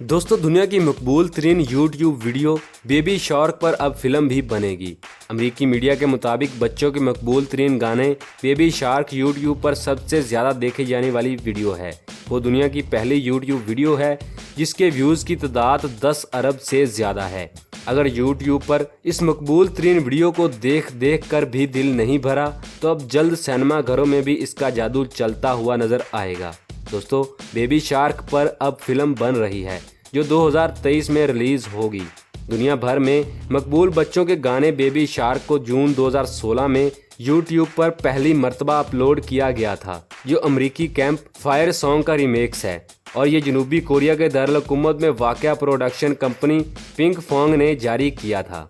दोस्तों, दुनिया की मकबूल तरीन यूट्यूब वीडियो बेबी शार्क पर अब फिल्म भी बनेगी। अमेरिकी मीडिया के मुताबिक बच्चों के मकबूल तरीन गाने बेबी शार्क यूट्यूब पर सबसे ज़्यादा देखे जाने वाली वीडियो है। वो दुनिया की पहली यूट्यूब वीडियो है जिसके व्यूज़ की तादाद 10 अरब से ज़्यादा है। अगर यूट्यूब पर इस मकबूल तरीन वीडियो को देख कर भी दिल नहीं भरा तो अब जल्द सिनेमा घरों में भी इसका जादू चलता हुआ नजर आएगा। दोस्तों, बेबी शार्क पर अब फिल्म बन रही है जो 2023 में रिलीज होगी। दुनिया भर में मकबूल बच्चों के गाने बेबी शार्क को जून 2016 में यूट्यूब पर पहली मर्तबा अपलोड किया गया था, जो अमेरिकी कैंप फायर सॉन्ग का रीमेक्स है और ये जनूबी कोरिया के दारुल हुकूमत में वाक़या प्रोडक्शन कंपनी पिंक फॉन्ग ने जारी किया था।